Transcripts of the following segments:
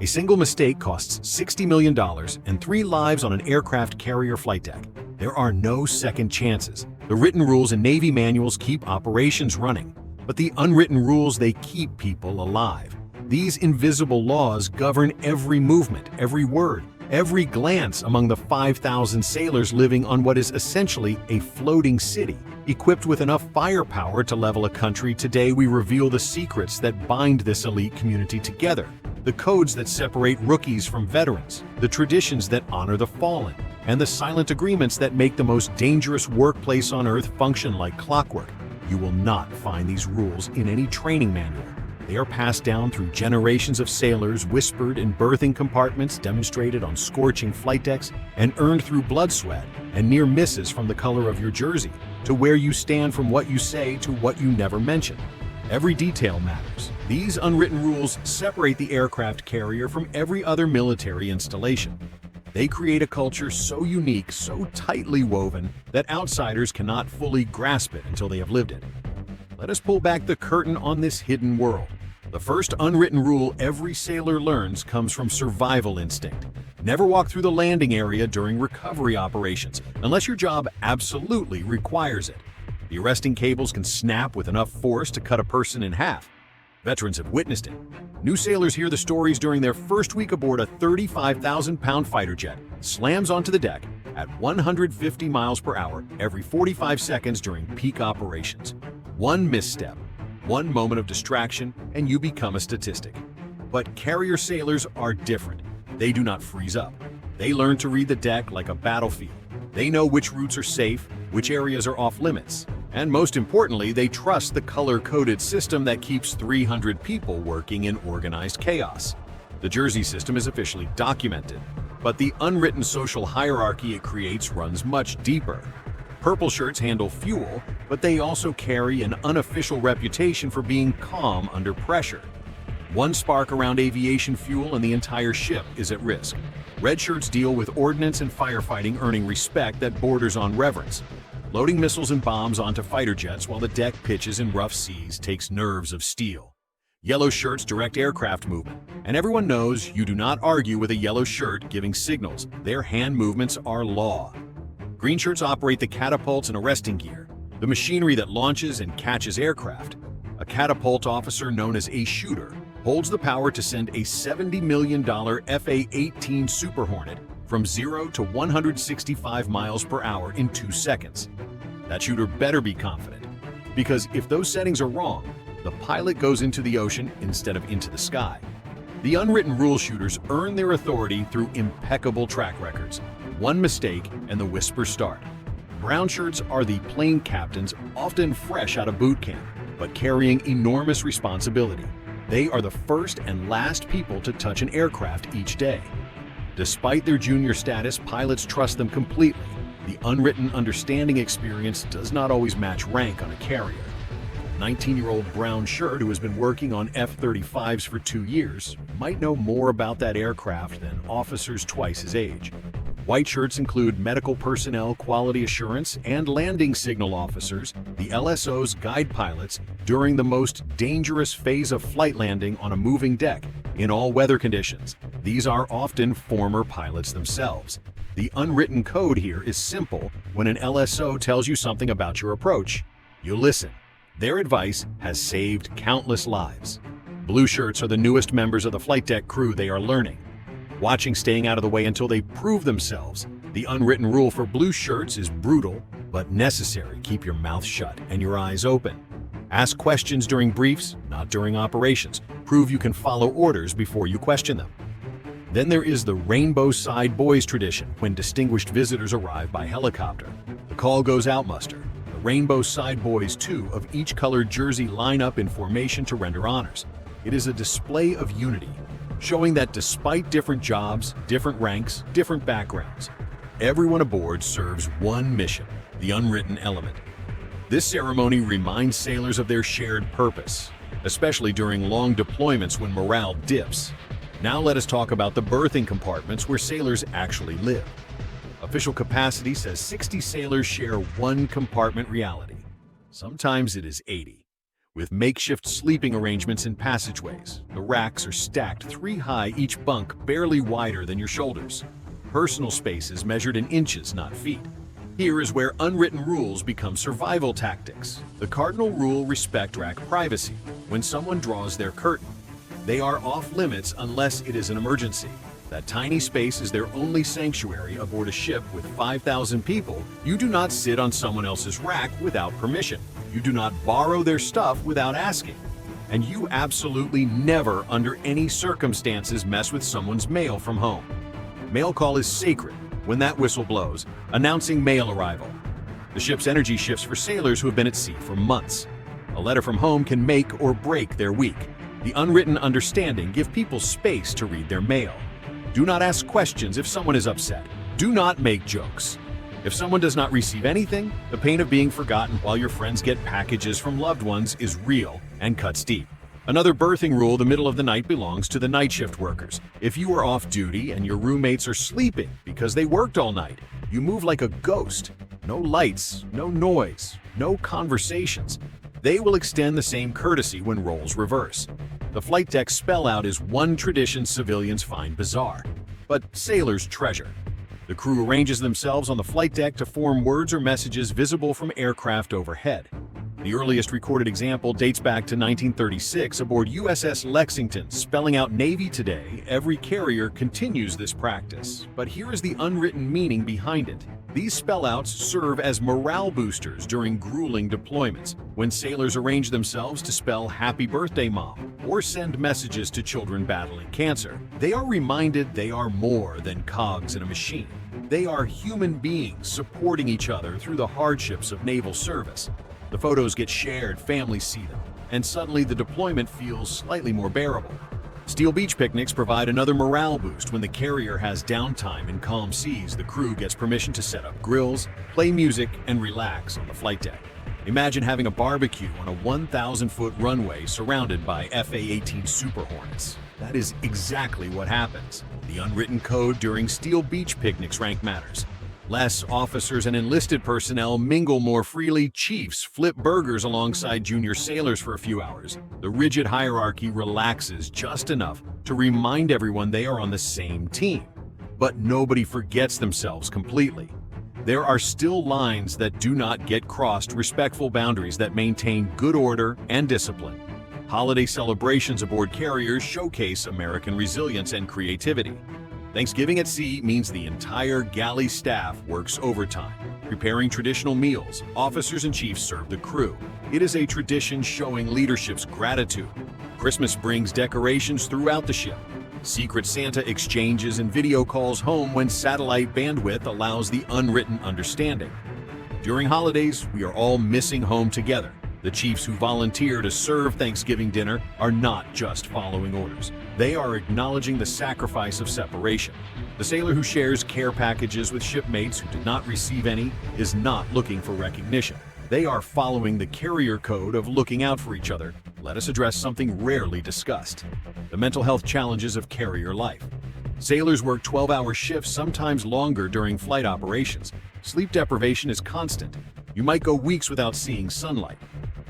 A single mistake costs $60 million and 3 lives on an aircraft carrier flight deck. There are no second chances. The written rules and Navy manuals keep operations running, but the unwritten rules, they keep people alive. These invisible laws govern every movement, every word, every glance among the 5,000 sailors living on what is essentially a floating city. Equipped with enough firepower to level a country, today we reveal the secrets that bind this elite community together, the codes that separate rookies from veterans, the traditions that honor the fallen, and the silent agreements that make the most dangerous workplace on Earth function like clockwork. You will not find these rules in any training manual. They are passed down through generations of sailors, whispered in berthing compartments, demonstrated on scorching flight decks, and earned through blood, sweat, and near misses from the color of your jersey, to where you stand from what you say to what you never mention. Every detail matters. These unwritten rules separate the aircraft carrier from every other military installation. They create a culture so unique, so tightly woven, that outsiders cannot fully grasp it until they have lived it. Let us pull back the curtain on this hidden world. The first unwritten rule every sailor learns comes from survival instinct. Never walk through the landing area during recovery operations, unless your job absolutely requires it. The arresting cables can snap with enough force to cut a person in half. Veterans have witnessed it. New sailors hear the stories during their first week aboard a 35,000-pound fighter jet, slams onto the deck at 150 miles per hour every 45 seconds during peak operations. One misstep, one moment of distraction, and you become a statistic. But carrier sailors are different. They do not freeze up. They learn to read the deck like a battlefield. They know which routes are safe, which areas are off limits. And most importantly, they trust the color-coded system that keeps 300 people working in organized chaos. The jersey system is officially documented, but the unwritten social hierarchy it creates runs much deeper. Purple shirts handle fuel, but they also carry an unofficial reputation for being calm under pressure. One spark around aviation fuel and the entire ship is at risk. Red shirts deal with ordnance and firefighting, earning respect that borders on reverence. Loading missiles and bombs onto fighter jets while the deck pitches in rough seas takes nerves of steel. Yellow shirts direct aircraft movement, and everyone knows you do not argue with a yellow shirt giving signals. Their hand movements are law. Green shirts operate the catapults and arresting gear, the machinery that launches and catches aircraft. A catapult officer known as a shooter holds the power to send a $70 million FA-18 Super Hornet from 0 to 165 miles per hour in 2 seconds. That shooter better be confident, because if those settings are wrong, the pilot goes into the ocean instead of into the sky. The unwritten rule shooters earn their authority through impeccable track records. One mistake and the whispers start. Brown shirts are the plane captains, often fresh out of boot camp, but carrying enormous responsibility. They are the first and last people to touch an aircraft each day. Despite their junior status, pilots trust them completely. The unwritten understanding experience does not always match rank on a carrier. A 19-year-old brown shirt who has been working on F-35s for 2 years might know more about that aircraft than officers twice his age. White shirts include medical personnel, quality assurance, and landing signal officers. The LSOs guide pilots during the most dangerous phase of flight, landing on a moving deck in all weather conditions. These are often former pilots themselves. The unwritten code here is simple. When an LSO tells you something about your approach, you listen. Their advice has saved countless lives. Blue shirts are the newest members of the flight deck crew. They are learning, watching, staying out of the way until they prove themselves. The unwritten rule for blue shirts is brutal but necessary. Keep your mouth shut and your eyes open. Ask questions during briefs, not during operations. Prove you can follow orders before you question them. Then there is the Rainbow Side Boys tradition. When distinguished visitors arrive by helicopter, the call goes out muster. The Rainbow Side Boys, 2 of each colored jersey, line up in formation to render honors. It is a display of unity, showing that despite different jobs, different ranks, different backgrounds, everyone aboard serves one mission, the unwritten element. This ceremony reminds sailors of their shared purpose, especially during long deployments when morale dips. Now let us talk about the berthing compartments where sailors actually live. Official capacity says 60 sailors share one compartment. Reality, sometimes it is 80. with makeshift sleeping arrangements in passageways. The racks are stacked 3 high, each bunk barely wider than your shoulders. Personal space is measured in inches, not feet. Here is where unwritten rules become survival tactics. The cardinal rule: respect rack privacy. When someone draws their curtain, they are off limits unless it is an emergency. That tiny space is their only sanctuary aboard a ship with 5,000 people. You do not sit on someone else's rack without permission. You do not borrow their stuff without asking. And you absolutely never, under any circumstances, mess with someone's mail from home. Mail call is sacred when that whistle blows, announcing mail arrival. The ship's energy shifts for sailors who have been at sea for months. A letter from home can make or break their week. The unwritten understanding gives people space to read their mail. Do not ask questions if someone is upset. Do not make jokes. If someone does not receive anything, the pain of being forgotten while your friends get packages from loved ones is real and cuts deep. Another birthing rule: the middle of the night belongs to the night shift workers. If you are off duty and your roommates are sleeping because they worked all night, you move like a ghost. No lights, no noise, no conversations. They will extend the same courtesy when roles reverse. The flight deck spell out is one tradition civilians find bizarre, but sailors treasure. The crew arranges themselves on the flight deck to form words or messages visible from aircraft overhead. The earliest recorded example dates back to 1936 aboard USS Lexington, spelling out Navy today. Every carrier continues this practice, but here is the unwritten meaning behind it. These spellouts serve as morale boosters during grueling deployments, when sailors arrange themselves to spell "Happy Birthday, Mom," or send messages to children battling cancer. They are reminded they are more than cogs in a machine. They are human beings supporting each other through the hardships of naval service. The photos get shared, families see them, and suddenly the deployment feels slightly more bearable. Steel beach picnics provide another morale boost. When the carrier has downtime in calm seas, the crew gets permission to set up grills, play music, and relax on the flight deck. Imagine having a barbecue on a 1,000-foot runway surrounded by FA-18 Super Hornets. That is exactly what happens. The unwritten code during steel beach picnics: rank matters. Less officers and enlisted personnel mingle more freely. Chiefs flip burgers alongside junior sailors for a few hours. The rigid hierarchy relaxes just enough to remind everyone they are on the same team. But nobody forgets themselves completely. There are still lines that do not get crossed, respectful boundaries that maintain good order and discipline. Holiday celebrations aboard carriers showcase American resilience and creativity. Thanksgiving at sea means the entire galley staff works overtime, preparing traditional meals. Officers and chiefs serve the crew. It is a tradition showing leadership's gratitude. Christmas brings decorations throughout the ship. Secret Santa exchanges and video calls home when satellite bandwidth allows the unwritten understanding. During holidays, we are all missing home together. The chiefs who volunteer to serve Thanksgiving dinner are not just following orders. They are acknowledging the sacrifice of separation. The sailor who shares care packages with shipmates who did not receive any is not looking for recognition. They are following the carrier code of looking out for each other. Let us address something rarely discussed: the mental health challenges of carrier life. Sailors work 12-hour shifts, sometimes longer, during flight operations. Sleep deprivation is constant. You might go weeks without seeing sunlight.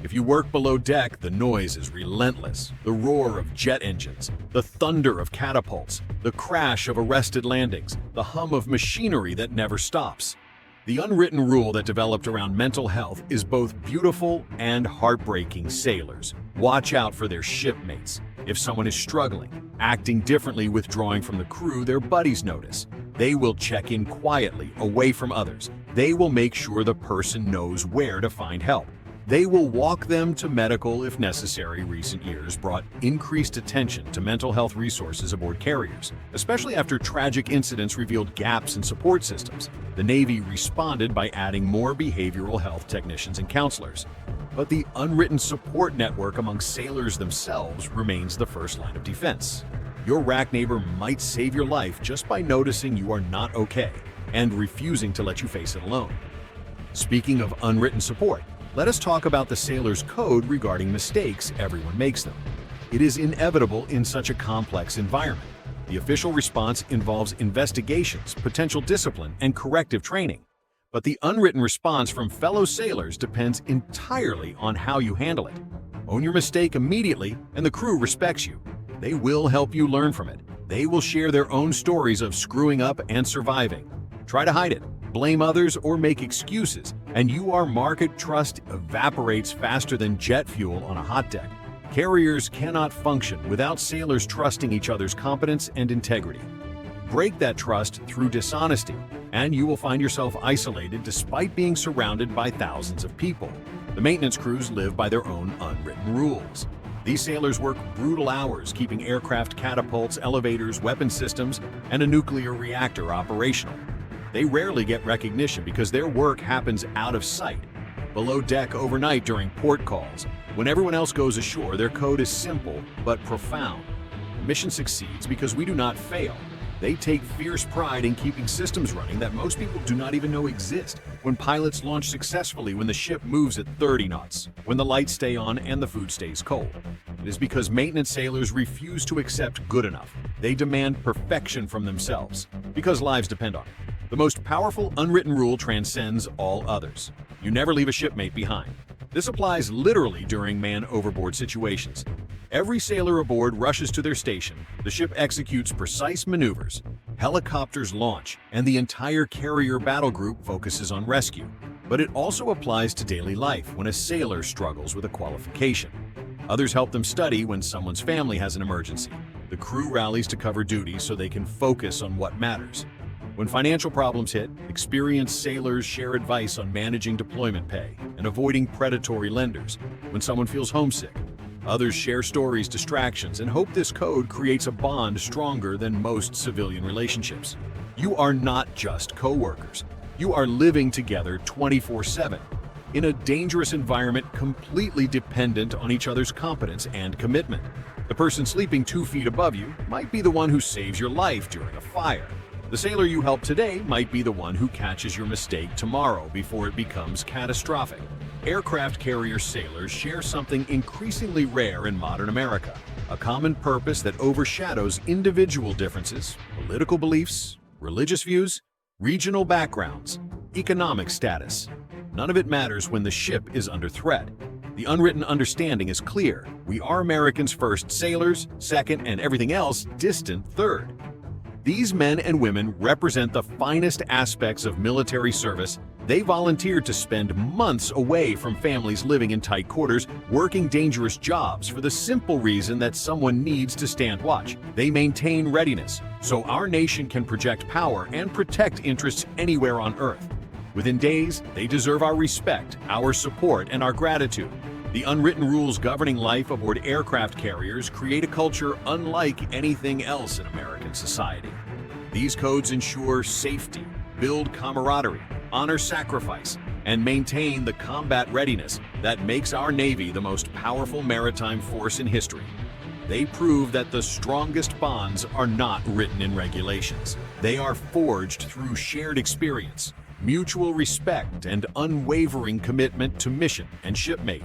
If you work below deck, the noise is relentless. The roar of jet engines, the thunder of catapults, the crash of arrested landings, the hum of machinery that never stops. The unwritten rule that developed around mental health is both beautiful and heartbreaking. Sailors watch out for their shipmates. If someone is struggling, acting differently, withdrawing from the crew, their buddies notice. They will check in quietly, away from others. They will make sure the person knows where to find help. They will walk them to medical if necessary. Recent years brought increased attention to mental health resources aboard carriers, especially after tragic incidents revealed gaps in support systems. The Navy responded by adding more behavioral health technicians and counselors. But the unwritten support network among sailors themselves remains the first line of defense. Your rack neighbor might save your life just by noticing you are not okay and refusing to let you face it alone. Speaking of unwritten support, let us talk about the sailor's code regarding mistakes. Everyone makes them. It is inevitable in such a complex environment. The official response involves investigations, potential discipline, and corrective training. But the unwritten response from fellow sailors depends entirely on how you handle it. Own your mistake immediately, and the crew respects you. They will help you learn from it. They will share their own stories of screwing up and surviving. Try to hide it, blame others, or make excuses, and your market trust evaporates faster than jet fuel on a hot deck. Carriers cannot function without sailors trusting each other's competence and integrity. Break that trust through dishonesty, and you will find yourself isolated despite being surrounded by thousands of people. The maintenance crews live by their own unwritten rules. These sailors work brutal hours keeping aircraft catapults, elevators, weapon systems, and a nuclear reactor operational. They rarely get recognition because their work happens out of sight, below deck overnight during port calls. When everyone else goes ashore, their code is simple but profound. The mission succeeds because we do not fail. They take fierce pride in keeping systems running that most people do not even know exist. When pilots launch successfully, when the ship moves at 30 knots, when the lights stay on and the food stays cold. It is because maintenance sailors refuse to accept good enough. They demand perfection from themselves, because lives depend on it. The most powerful unwritten rule transcends all others. You never leave a shipmate behind. This applies literally during man-overboard situations. Every sailor aboard rushes to their station, the ship executes precise maneuvers, helicopters launch, and the entire carrier battle group focuses on rescue. But it also applies to daily life when a sailor struggles with a qualification. Others help them study when someone's family has an emergency. The crew rallies to cover duties so they can focus on what matters. When financial problems hit, experienced sailors share advice on managing deployment pay and avoiding predatory lenders. When someone feels homesick, others share stories, distractions, and hope this code creates a bond stronger than most civilian relationships. You are not just co-workers. You are living together 24/7 in a dangerous environment completely dependent on each other's competence and commitment. The person sleeping 2 feet above you might be the one who saves your life during a fire. The sailor you help today might be the one who catches your mistake tomorrow before it becomes catastrophic. Aircraft carrier sailors share something increasingly rare in modern America, a common purpose that overshadows individual differences, political beliefs, religious views, regional backgrounds, economic status. None of it matters when the ship is under threat. The unwritten understanding is clear. We are Americans first, sailors second, and everything else distant third. These men and women represent the finest aspects of military service. They volunteered to spend months away from families living in tight quarters, working dangerous jobs for the simple reason that someone needs to stand watch. They maintain readiness, so our nation can project power and protect interests anywhere on Earth. Within days, they deserve our respect, our support, and our gratitude. The unwritten rules governing life aboard aircraft carriers create a culture unlike anything else in American society. These codes ensure safety, build camaraderie, honor sacrifice, and maintain the combat readiness that makes our Navy the most powerful maritime force in history. They prove that the strongest bonds are not written in regulations. They are forged through shared experience, mutual respect, and unwavering commitment to mission and shipmate.